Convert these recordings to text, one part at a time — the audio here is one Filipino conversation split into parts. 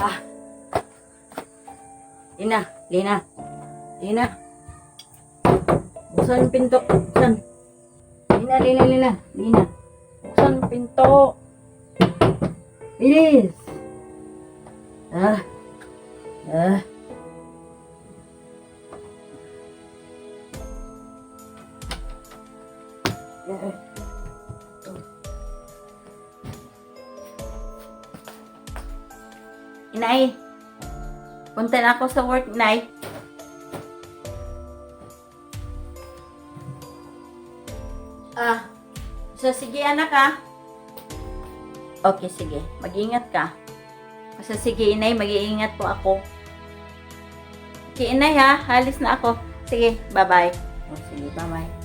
Ah, Lina, Lina, Lina. Buksan yung pinto. Buksan. Lina, Lina, Lina, Lina. Buksan yung pinto. Bilis. Ah, ah. Inay, punta na ako sa work, Inay. Sige anak ha. Okay, sige. Mag-ingat ka. Sige Inay, mag-iingat po ako. Okay Inay ha, halis na ako. Sige, bye-bye. Sige, bye-bye.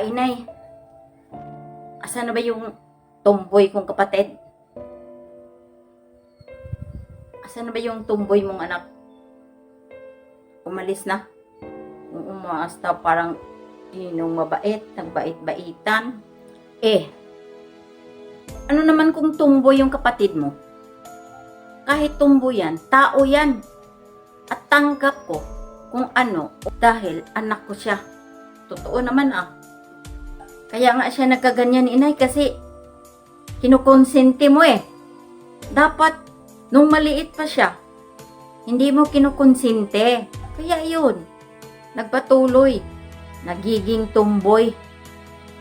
Inay. Asan na ba yung tomboy kong kapatid? Asan na ba yung tomboy mong anak? Umalis na? Umasta parang dinong mabait, nagbait-baitan. Ano naman kung tomboy yung kapatid mo? Kahit tomboy yan, tao yan. At tanggap ko kung ano dahil anak ko siya. Totoo naman Kaya nga siya nagkaganyan, Inay, kasi kinukonsente mo Dapat, nung maliit pa siya, hindi mo kinukonsente. Kaya yun, nagpatuloy, nagiging tomboy.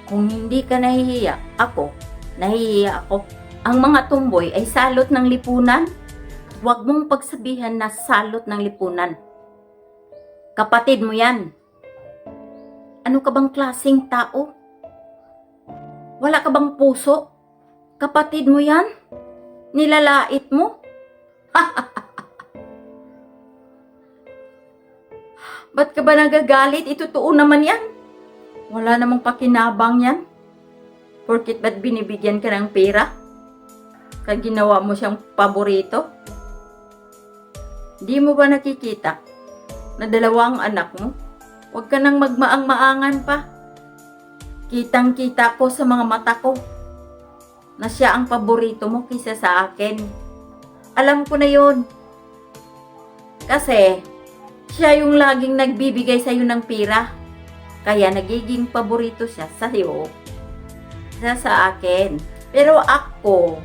Kung hindi ka nahihiya, nahihiya ako. Ang mga tomboy ay salot ng lipunan. Huwag mong pagsabihan na salot ng lipunan. Kapatid mo yan. Ano ka bang klaseng tao? Wala ka bang puso? Kapatid mo yan? Nilalait mo? Ba't ka ba nagagalit? Itotoo naman yan. Wala namang pakinabang yan. Porkit ba't binibigyan ka ng pera? Kaya ginawa mo siyang paborito? Di mo ba nakikita na dalawang anak mo? Huwag ka nang magmaang-maangan pa. Kitang-kita ko sa mga mata ko na siya ang paborito mo kaysa sa akin. Alam ko na yun. Kasi, siya yung laging nagbibigay sa'yo ng pera. Kaya nagiging paborito siya sa'yo. Sa akin. Pero ako,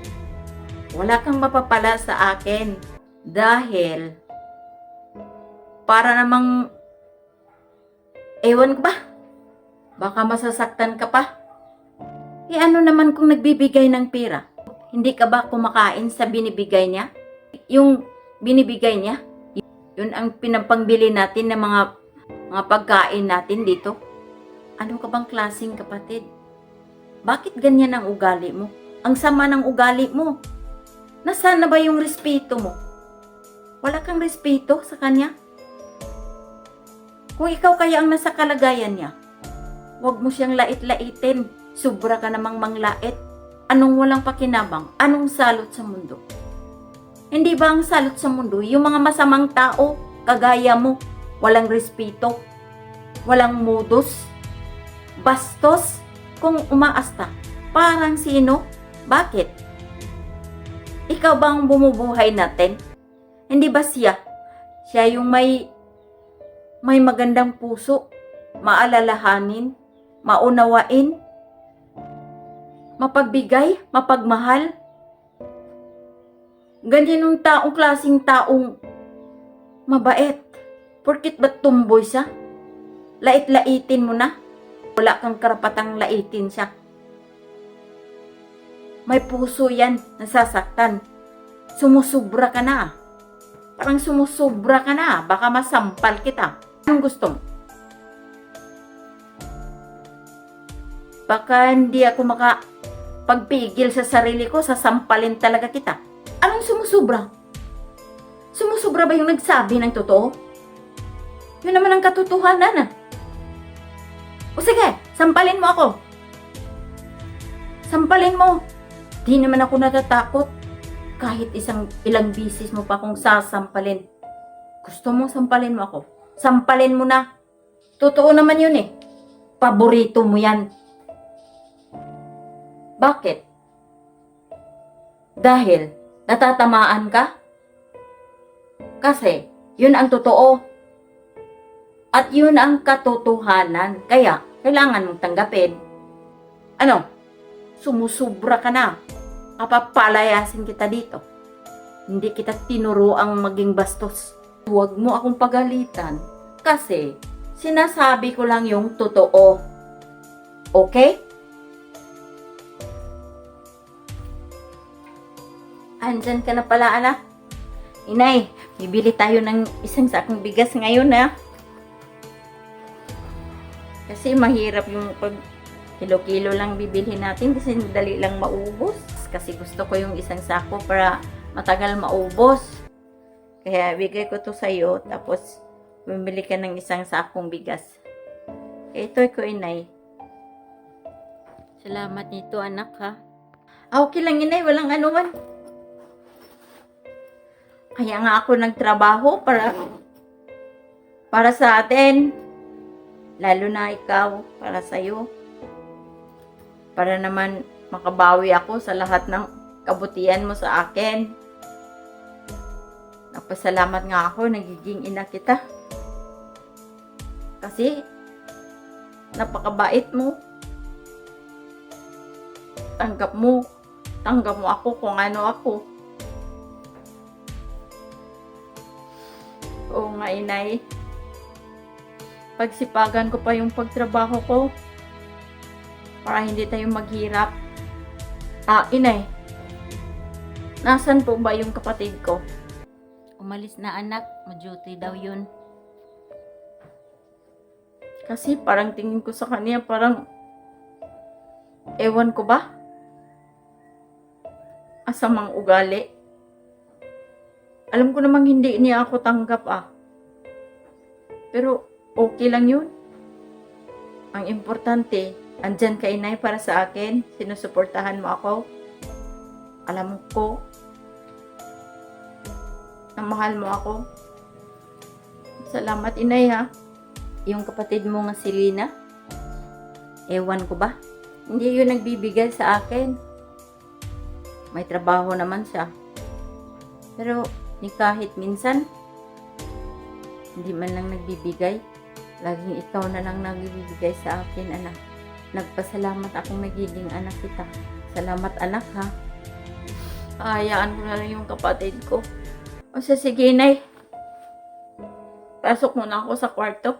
wala kang mapapala sa akin. Dahil, para namang, ewan ko ba? Baka masasaktan ka pa. Ano naman kung nagbibigay ng pera? Hindi ka ba kumakain sa binibigay niya? Yung binibigay niya, yun ang pinapangbili natin ng mga pagkain natin dito. Ano ka bang klaseng kapatid? Bakit ganyan ang ugali mo? Ang sama ng ugali mo. Nasaan na ba yung respeto mo? Wala kang respeto sa kanya? Kung ikaw kaya ang nasa kalagayan niya, huwag mo siyang lait-laitin. Sobra ka namang manglait. Anong walang pakinabang? Anong salot sa mundo? Hindi ba ang salot sa mundo, yung mga masamang tao, kagaya mo, walang respeto, walang modus, bastos, kung umaasta? Parang sino? Bakit? Ikaw ba ang bumubuhay natin? Hindi ba siya? Siya yung may magandang puso, maalalahanin, maunawain, mapagbigay, mapagmahal. Ganyan yung klaseng taong mabait. Porkit ba't tumboy siya? Lait-laitin mo na. Wala kang karapatang laitin siya. May puso yan, nasasaktan. Sumusubra ka na. Parang sumusubra ka na. Baka masampal kita. Anong gusto mo? Baka hindi ako makapagpigil sa sarili ko, sasampalin talaga kita. Anong sumusubra? Sumusubra ba yung nagsabi ng totoo? Yun naman ang katotohanan O sige, sampalin mo ako. Sampalin mo. Di naman ako natatakot. Kahit ilang bisis mo pa akong sasampalin. Gusto mo, sampalin mo ako. Sampalin mo na. Totoo naman yun eh. Paborito mo yan. Bakit? Dahil natatamaan ka? Kasi yun ang totoo. At yun ang katotohanan. Kaya kailangan mong tanggapin. Ano? Sumusubra ka na. Papapalayasin kita dito. Hindi kita tinuruang maging bastos. Huwag mo akong pagalitan. Kasi sinasabi ko lang yung totoo. Okay? Andyan ka na pala, anak. Inay, bibili tayo ng isang sakong bigas ngayon, ha? Kasi mahirap yung pag kilo-kilo lang bibilhin natin kasi dali lang maubos. Kasi gusto ko yung isang sako para matagal maubos. Kaya bigay ko to sa'yo, tapos bumili ka ng isang sakong bigas. Ito ko, inay. Salamat nito, anak, ha? Okay lang, inay. Walang anuman. Kaya nga ako nagtrabaho para sa atin. Lalo na ikaw, para sa'yo. Para naman makabawi ako sa lahat ng kabutihan mo sa akin. Napasalamat nga ako, nagiging ina kita. Kasi, napakabait mo. Tanggap mo ako kung ano ako. Oo nga, inay. Pagsipagan ko pa yung pagtrabaho ko para hindi tayo maghirap. Inay. Nasaan po ba yung kapatid ko? Umalis na, anak. Ma-duty daw yun. Kasi parang tingin ko sa kanya, parang ewan ko ba? Asamang ugali. Alam ko namang hindi niya ako tanggap, Pero okay lang yun. Ang importante, andyan ka, inay, para sa akin. Sinusuportahan mo ako. Alam ko na mahal mo ako. Salamat, inay, ha. Yung kapatid mo nga si Lina, ewan ko ba? Hindi yun nagbibigay sa akin. May trabaho naman siya. Pero ni kahit minsan, hindi man lang nagbibigay. Laging ikaw na lang nagbibigay sa akin, anak. Nagpasalamat akong nagiging anak kita. Salamat, anak, ha. Hayaan ko na lang yung kapatid ko. O sige, inay. Pasok muna ako sa kwarto.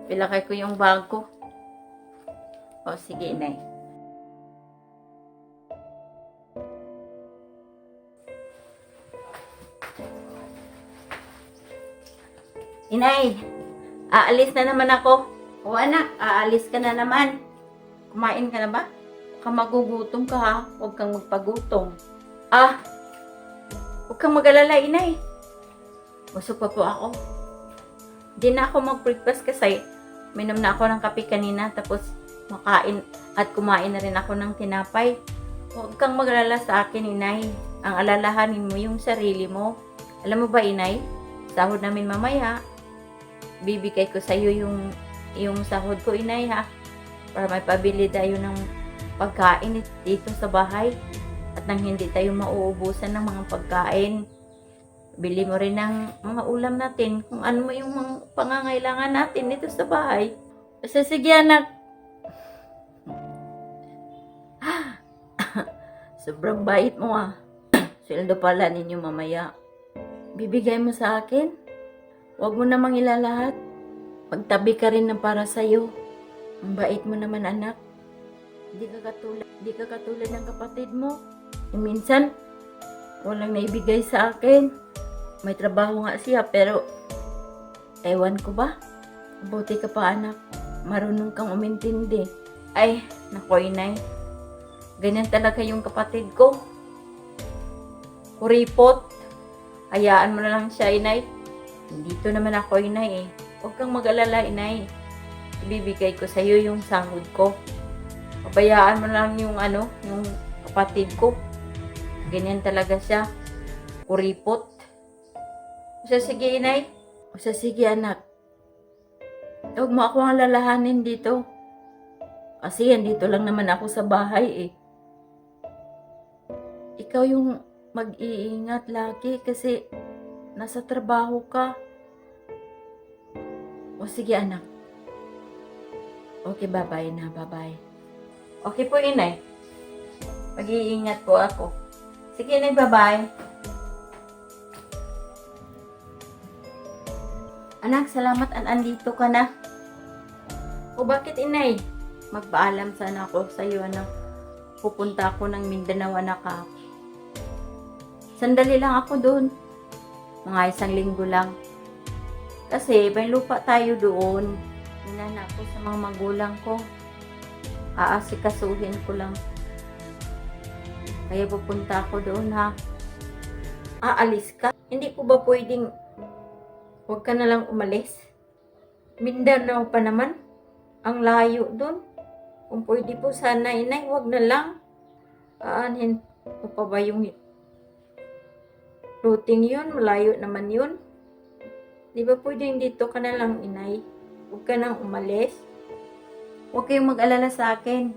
Pilakay ko yung bag ko. O sige, inay. Inay, aalis na naman ako. O anak, aalis ka na naman. Kumain ka na ba? Baka magugutom ka, ha. Huwag kang magpagutom. Huwag kang mag-alala, inay. Busog pa po ako. Hindi na ako mag-breakfast kasi minom na ako ng kape kanina, tapos makain at kumain na rin ako ng tinapay. Huwag kang mag-alala sa akin, inay. Ang alalahanin mo yung sarili mo. Alam mo ba, inay? Sahod namin mamaya. Bibigay ko sa iyo yung sahod ko, inay, ha. Para may pabili tayo ng pagkain dito sa bahay. At nang hindi tayo mauubusan ng mga pagkain. Bili mo rin ng mga ulam natin. Kung ano mo yung mga pangangailangan natin dito sa bahay. Sige, anak. Sobrang bait mo, Sweldo pala ninyo mamaya. Bibigay mo sa akin. Huwag mo namang ilalahat. Magtabi ka rin na para sa'yo. Ang bait mo naman, anak. Di ka katulad ng kapatid mo. Minsan, walang naibigay sa akin. May trabaho nga siya, pero ewan ko ba? Buti ka pa, anak. Marunong kang umintindi. Ay, nako, inay. Ganyan talaga yung kapatid ko. Kuripot. Hayaan mo na lang siya, inay. Dito naman ako, inay, Huwag kang mag-alala, inay. Ibibigay ko sa iyo yung sahod ko. Pabayaan mo lang yung kapatid ko. Ganyan talaga siya. Kuripot. Sige, inay. Sige, anak. Huwag mo ako alalahanin dito. Kasi andito lang naman ako sa bahay eh. Ikaw yung mag-iingat lagi kasi nasa trabaho ka. O sige anak. Okay, bye-bye na, bye-bye. Okay po, inay. Mag-iingat po ako. Sige, inay, bye-bye. Anak, salamat andito ka na. O bakit, inay? Magpaalam sana ako sa iyo, anak. Pupunta ako ng Mindanao, anak ha. Sandali lang ako doon. Mga 1 linggo lang. Kasi may lupa tayo doon. Inanak ko sa mga magulang ko. Aasikasuhin ko lang. Kaya pupunta ako doon ha. Aalis ka? Hindi ko ba pwedeng huwag ka na lang umalis? Mindanao pa naman. Ang layo doon. Kung pwede po sana, inay, huwag na lang. Aanhin mo pa ba yung routing yun? Malayo naman yun. Di ba pwedeng dito ka na lang, inay? Huwag ka nang umalis. Huwag kayong mag-alala sa akin.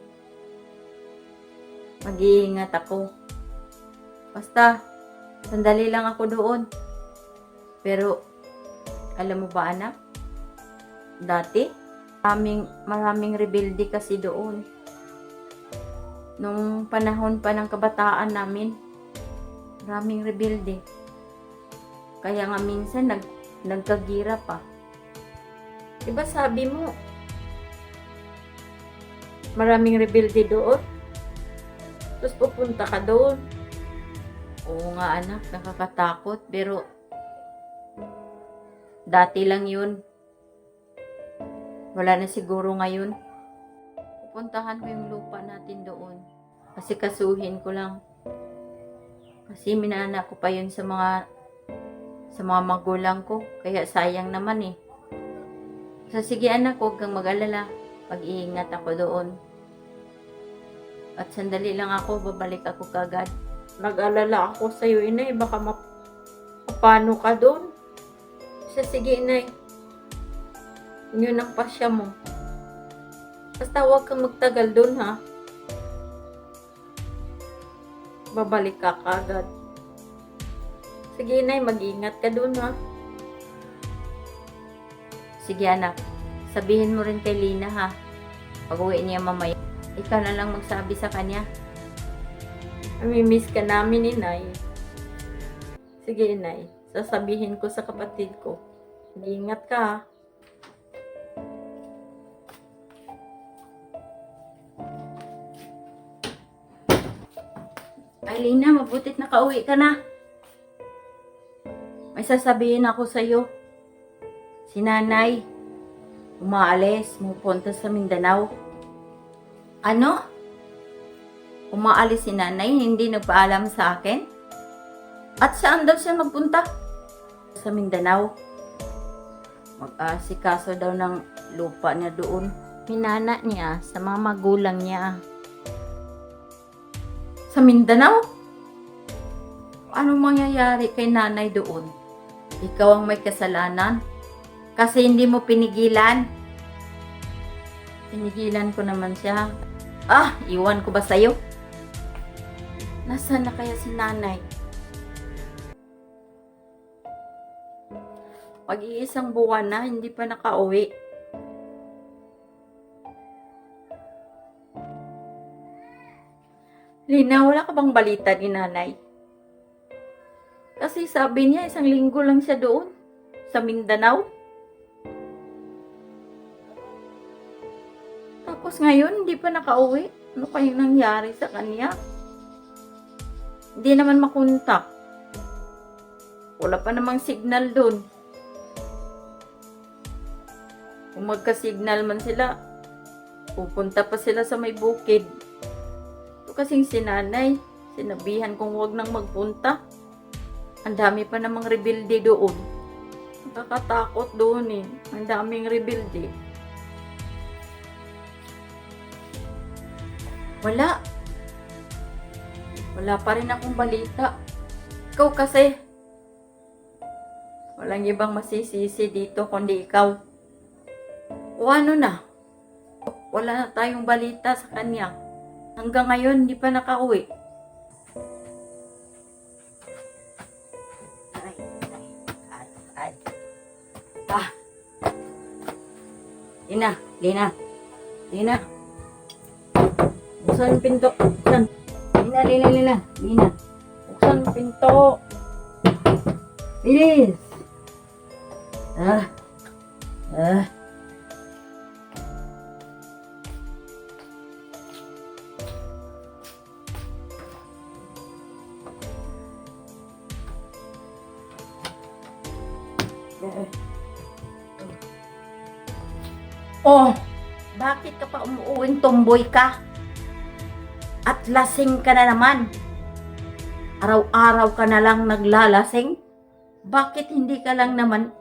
Mag-iingat ako. Basta, sandali lang ako doon. Pero, alam mo ba anak? Dati, maraming rebelde kasi doon. Nung panahon pa ng kabataan namin, maraming rebelde. Kaya nga minsan nagkagira pa. Diba sabi mo, maraming rebelde doon? Tapos pupunta ka doon. Oo nga anak, nakakatakot. Pero, dati lang yun. Wala na siguro ngayon. Pupuntahan ko yung lupa natin doon. Kasi kasuhin ko lang. Kasi minana ko pa yun sa mga magulang ko. Kaya sayang naman eh. So sige anak, huwag kang mag-alala. Pag-iingat ako doon. At sandali lang ako, babalik ako kagad. Nag-alala ako sa'yo, inay. Baka paano ka doon? So sige inay. Yun ang pasya mo. Basta huwag kang magtagal doon ha. Babalik ka kagad. Sige inay, mag-ingat ka doon ha. Sige anak, sabihin mo rin kay Lina ha. Pag-uwi niya mamaya, ikaw na lang magsabi sa kanya. Namimiss ka namin inay. Sige inay, sasabihin ko sa kapatid ko. Mag-ingat ka ha. Ay, Lina, mabutit nakauwi ka na. May sasabihin ako sa'yo. Si nanay, umaalis, pupunta sa Mindanao. Ano? Umaalis si nanay, hindi nagpaalam sa akin? At saan daw siya magpunta? Sa Mindanao. Mag-asikaso daw ng lupa niya doon. Minana niya sa mga magulang niya. Sa Mindanao? Anong mangyayari kay nanay doon? Ikaw ang may kasalanan. Kasi hindi mo pinigilan. Pinigilan ko naman siya. Iwan ko ba sa'yo? Nasaan na kaya si nanay? Pag-iisang buwan na, hindi pa nakauwi. Lina, wala ka bang balita ni nanay? Kasi sabi niya, 1 linggo lang siya doon. Sa Mindanao. Tapos ngayon, hindi pa nakauwi. Ano kayang nangyari sa kanya? Hindi naman makontak. Wala pa namang signal doon. Kung magka-signal man sila, pupunta pa sila sa may bukid. Ito kasing sinanay, sinabihan kong huwag nang magpunta. Ang dami pa namang rebelde doon. Nakakatakot doon eh. Ang daming rebelde. Wala. Wala pa rin akong balita. Ikaw kasi. Walang ibang masisisi dito kundi ikaw. O ano na? Wala na tayong balita sa kanya. Hanggang ngayon, hindi pa nakauwi. Ay. Ah. Lina. Buksan yung pinto. Buksan. Lina. Buksan yung pinto. Bilis. Ah. Oh, bakit ka pa umuuwing tomboy ka? At lasing ka na naman. Araw-araw ka na lang naglalasing? Bakit hindi ka lang naman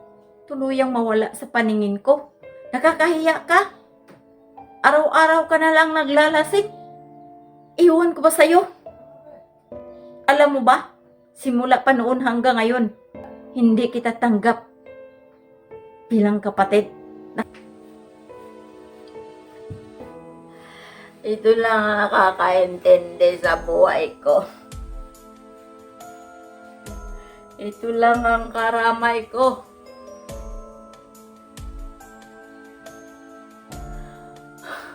tuluyang mawala sa paningin ko? Nakakahiya ka? Araw-araw ka na lang naglalasing? Iwan ko ba sa'yo? Alam mo ba, simula pa noon hanggang ngayon, hindi kita tanggap bilang kapatid. Ito lang ang nakakaintindi sa buhay ko. Ito lang ang karamay ko.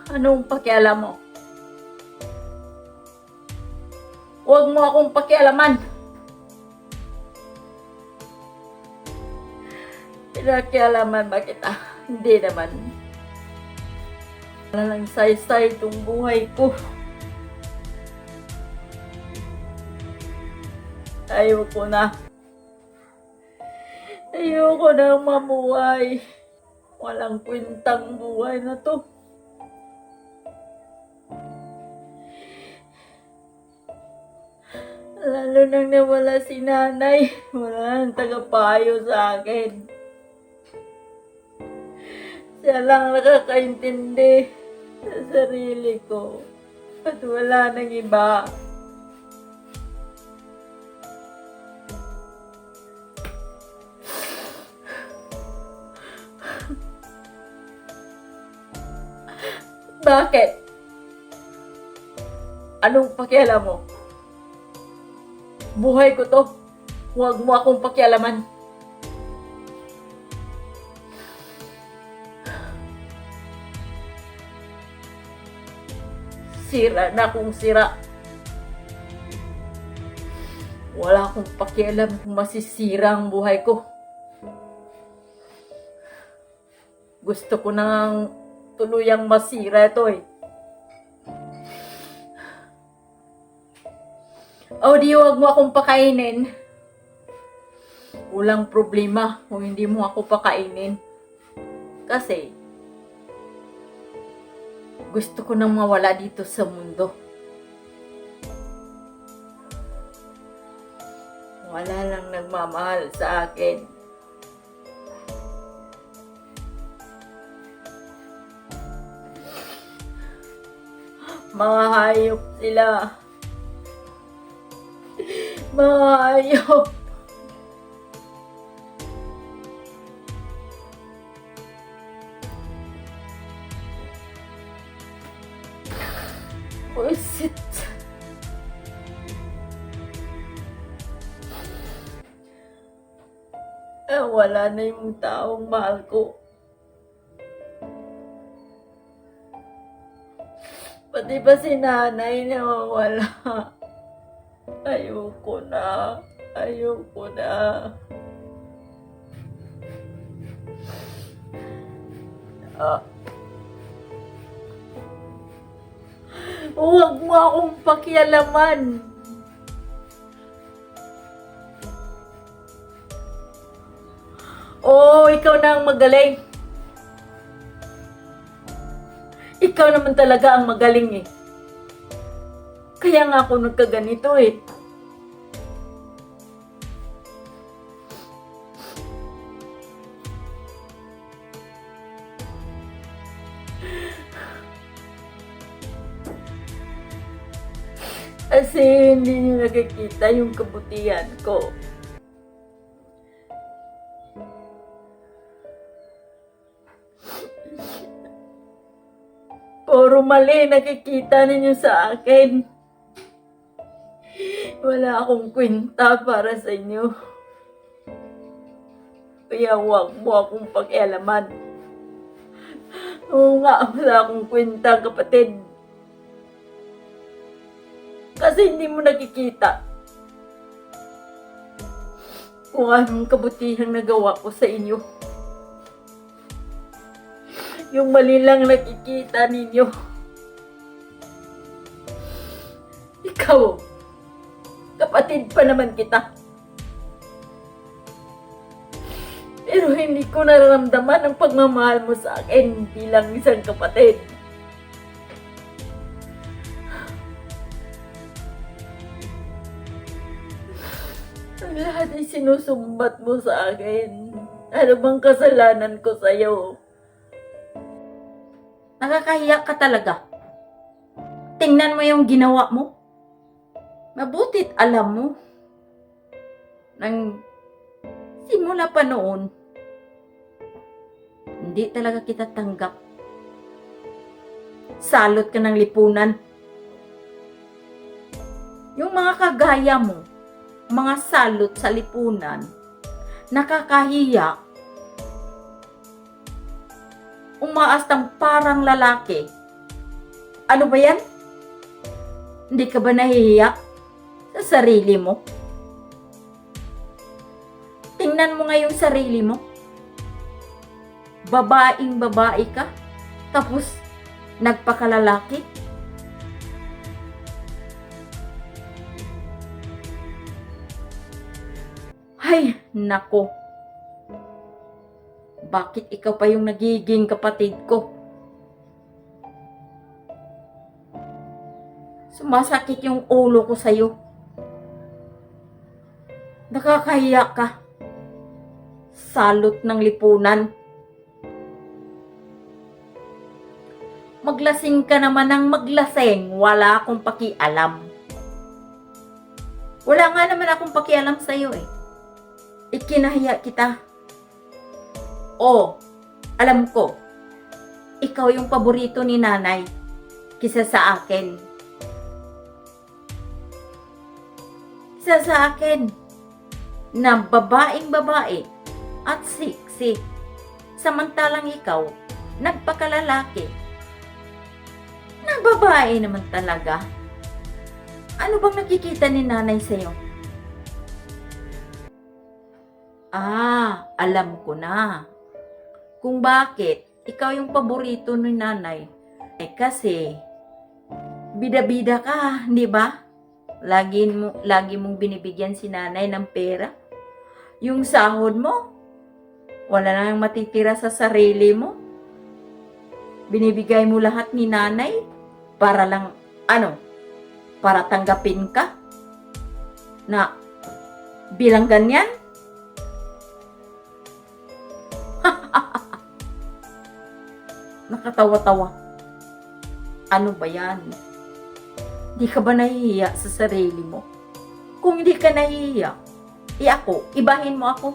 Anong pakialam mo? Huwag mo akong pakialaman. Pinakialaman ba kita? Hindi naman. Wala lang say-say itong buhay ko. Ayoko na. Ayoko na mamuhay. Walang kwentang buhay na to. Lalo nang nawala si nanay. Wala nang tagapayo sa akin. Siya lang nakakaintindi sa sarili ko. At wala nang iba. Bakit? Anong pakialam mo? Buhay ko to. Huwag mo akong pakialaman. Sira na kung sira. Wala akong pakialam kung masisira ang buhay ko. Gusto ko nang tuluyang masira ito eh. O di wag mo akong pakainin. Walang problema kung hindi mo ako pakainin. Kasi gusto ko nang mawala dito sa mundo. Wala lang nagmamahal sa akin. Mga hayop sila. Mga hayop. Buisit. Wala na yung taong mahal ko. Pati ba si nanay nawawala? Ayoko na. Ayoko na. Huwag mo akong pakialaman. Oh, ikaw na ang magaling. Ikaw naman talaga ang magaling eh. Kaya nga ako nagkaganito eh. Kasi hindi niyo nakikita yung kabutihan ko. puro mali nakikita ninyo sa akin. Wala akong kwenta para sa inyo. Kaya huwag mo akong pakialaman. Oo nga, wala akong kwenta, kapatid. Kasi hindi mo nakikita kung anong kabutihang nagawa ko sa inyo. Yung mali lang nakikita ninyo. Ikaw, kapatid pa naman kita. Pero hindi ko nararamdaman ang pagmamahal mo sa akin bilang isang kapatid. Ang lahat ay sinusumbat mo sa akin. Ano bang kasalanan ko sa'yo? Nakakahiya ka talaga. Tingnan mo yung ginawa mo. Mabutit alam mo. Nang simula pa noon, hindi talaga kita tanggap. Salot ka ng lipunan. Yung mga kagaya mo, mga salot sa lipunan, nakakahiya, umaastang parang lalaki. Ano ba yan? Hindi ka ba nahihiya sa sarili mo? Tingnan mo nga yung sarili mo. Babaeng babae ka, tapos nagpakalalaki. Ay, nako. Bakit ikaw pa yung nagiging kapatid ko? Sumasakit yung ulo ko sa'yo. Nakakahiya ka. Salot ng lipunan. Maglasing ka naman ng maglasing. Wala akong pakialam. Wala nga naman akong pakialam sa'yo eh. Ikinahiya kita. Oh, alam ko, ikaw yung paborito ni nanay kisa sa akin. Kisa sa akin na babaeng babae at sexy. Samantalang ikaw, nagpakalalaki. Na babae naman talaga. Ano bang nakikita ni nanay sa'yo? Alam ko na. Kung bakit ikaw yung paborito ni nanay. Kasi bida-bida ka, di ba? Lagi mong binibigyan si nanay ng pera. Yung sahod mo, wala nang matitira sa sarili mo. Binibigay mo lahat ni nanay para lang, para tanggapin ka na bilang ganyan. Nakatawa-tawa. Ano ba yan? Di ka ba nahihiya sa sarili mo? Kung hindi ka nahihiya, ako, ibahin mo ako.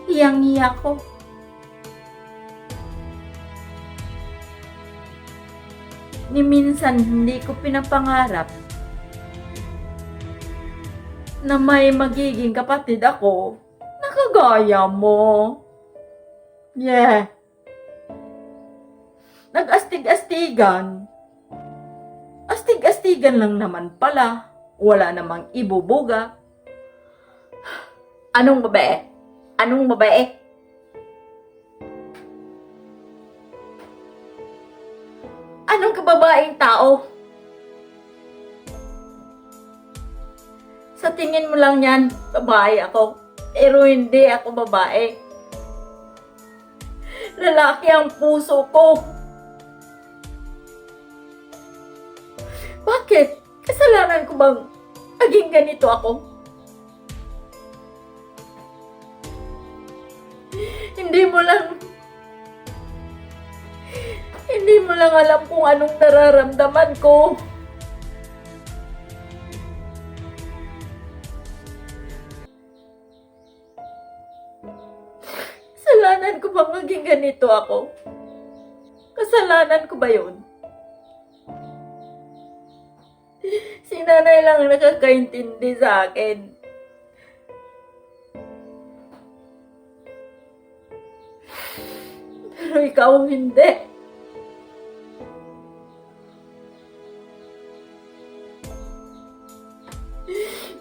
Hiyang-hiya ko. Ni minsan hindi ko pinapangarap na may magiging kapatid ako na kagaya mo. Yeah. Nag-astig-astigan. Astig-astigan lang naman pala. Wala namang ibubuga. Anong babae? Anong babae? Anong kababaeng tao? Sa tingin mo lang yan, babae ako. Pero hindi ako babae. Lalaki ang puso ko. Bakit? Kasalanan ko bang maging ganito ako? Hindi mo lang alam kung anong nararamdaman ko. Kasalanan ko bang maging ganito ako? Kasalanan ko ba yun? nanay lang ang nakakaintindi sa akin. Pero ikaw hindi.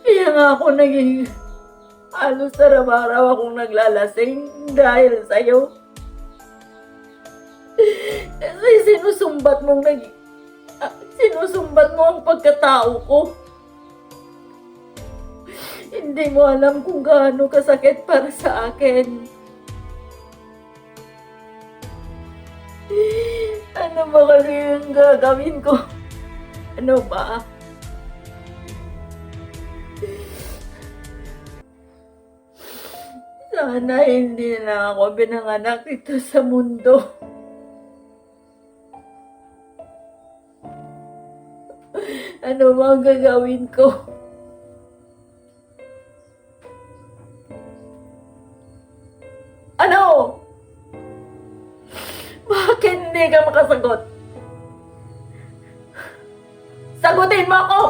Kaya nga ako naging halos araw-araw akong naglalasing dahil sa'yo. Kasi sinusumbat mo ang pagkatao ko. Hindi mo alam kung gaano kasakit para sa akin. Ano ba kasi yung gagawin ko? Ano ba? Sana hindi na ako pinanganak dito sa mundo. Ano ba ang gagawin ko? Ano? Bakit hindi ka makasagot? Sagutin mo ako!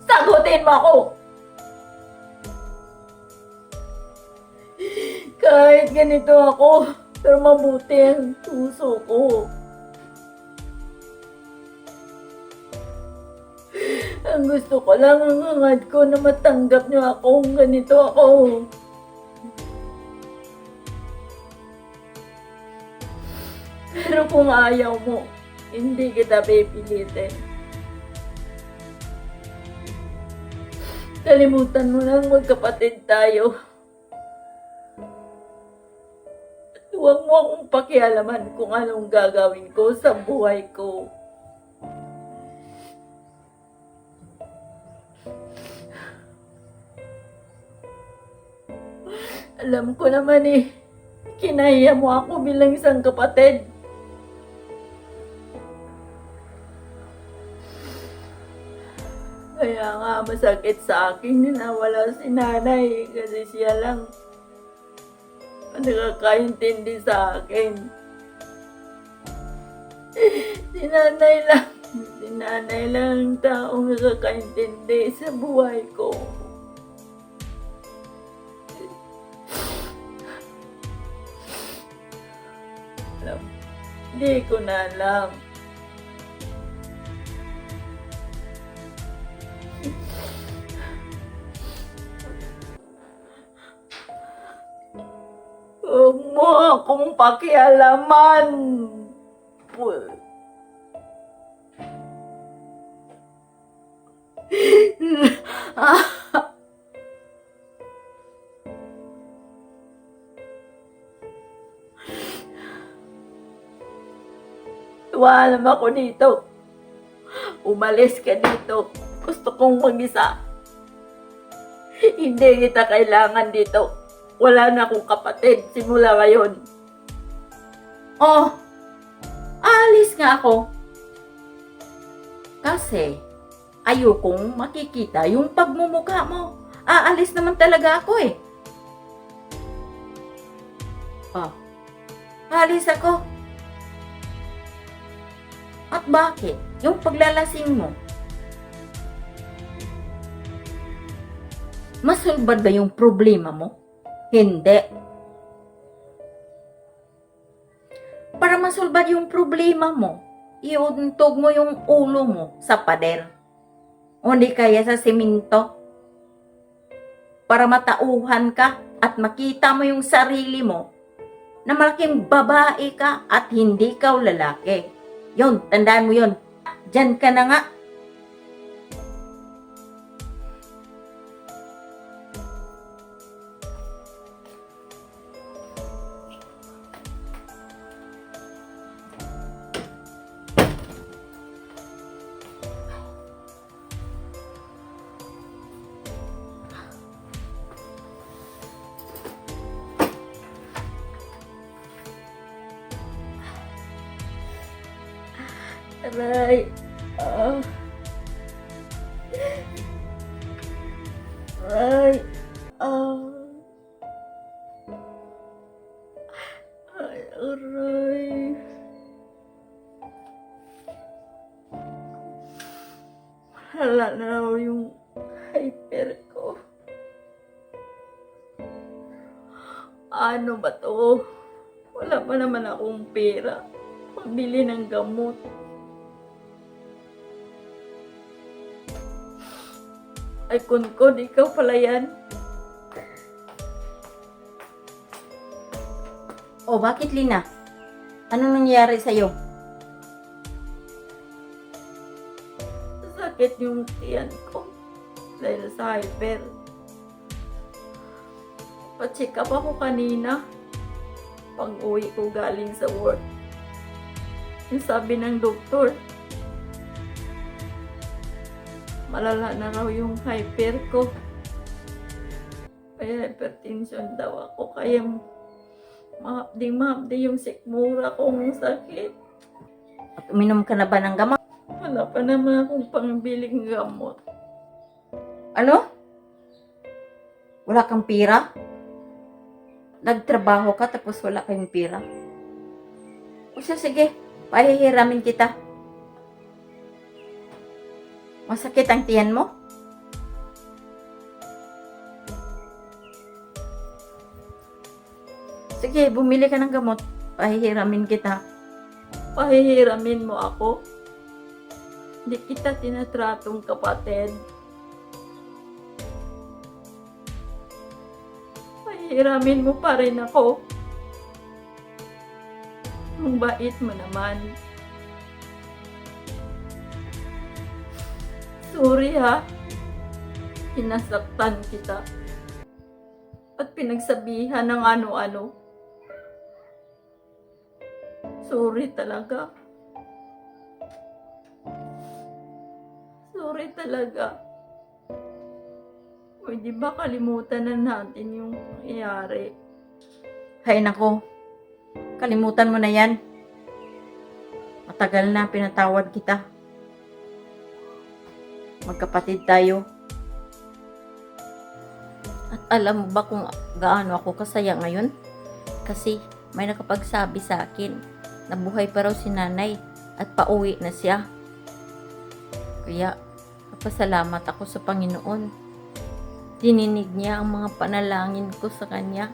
Sagutin mo ako! Kahit ganito ako, pero mabuti ang puso ko. Ang gusto ko lang, ang hangad ko na matanggap niyo akong ganito ako. Pero kung ayaw mo, hindi kita pipilitin. Kalimutan mo lang magkapatid tayo. Huwag mo akong pakialaman kung anong gagawin ko sa buhay ko. Alam ko naman kinahiya mo ako bilang isang kapatid. Kaya nga masakit sa akin na wala si nanay kasi siya lang ang nakakaintindi sa akin. Si nanay lang ang taong nakakaintindi sa buhay ko. Hindi ko na alam. Huwag mo akong pakialaman. Iwanan ako dito. Umalis ka dito. Gusto kong mag-isa. Hindi kita kailangan dito. Wala na akong kapatid simula ngayon. Oh, alis nga ako. Kasi ayokong makikita yung pagmumukha mo. Aalis naman talaga ako Oh, alis ako. At bakit? Yung paglalasing mo, masulbad ba yung problema mo? Hindi. Para masulbad yung problema mo, iuntog mo yung ulo mo sa pader. O di kaya sa simento. Para matauhan ka at makita mo yung sarili mo na malaking babae ka at hindi ka lalaki. Yun, tandaan mo yun. Diyan ka na nga. Aray. Aray. Ay, aray. Malala na raw yung hyper ko. Ano ba to? Wala pa naman akong pera pambili ng gamot. Ay, Kunkun, ikaw pala yan. O, bakit, Lina? Anong nangyari sa'yo? Sakit yung tiyan ko dahil sa hyper. Pa-check up ako kanina pag uwi ko galing sa work. Yung sabi ng doktor, malala na raw yung hyper ko. Kaya hypertension daw ako. Kaya mahapdi yung sikmura kong sakit. At uminom ka na ba ng gamot? Wala pa naman akong pangbiling gamot. Ano? Wala kang pira? Nagtrabaho ka tapos wala kayong pira? O siya, sige, pahihiramin kita. Masakit ang tiyan mo? Sige, bumili ka ng gamot. Pahihiramin kita. Pahihiramin mo ako? Hindi kita tinatratong kapatid. Pahihiramin mo pa rin ako. Ang bait mo naman. Sorry ha. Pinasaktan kita. At pinagsabihan ng ano-ano. Sorry talaga. Sorry talaga. Pwede ba kalimutan na natin yung nangyayari? Hay nako. Kalimutan mo na yan. Matagal na pinatawad kita. Magkapatid tayo. At alam mo ba kung gaano ako kasaya ngayon? Kasi may nakapagsabi sa akin na buhay pa raw si nanay at pauwi na siya. Kaya napasalamat ako sa Panginoon. Dininig niya ang mga panalangin ko sa kanya.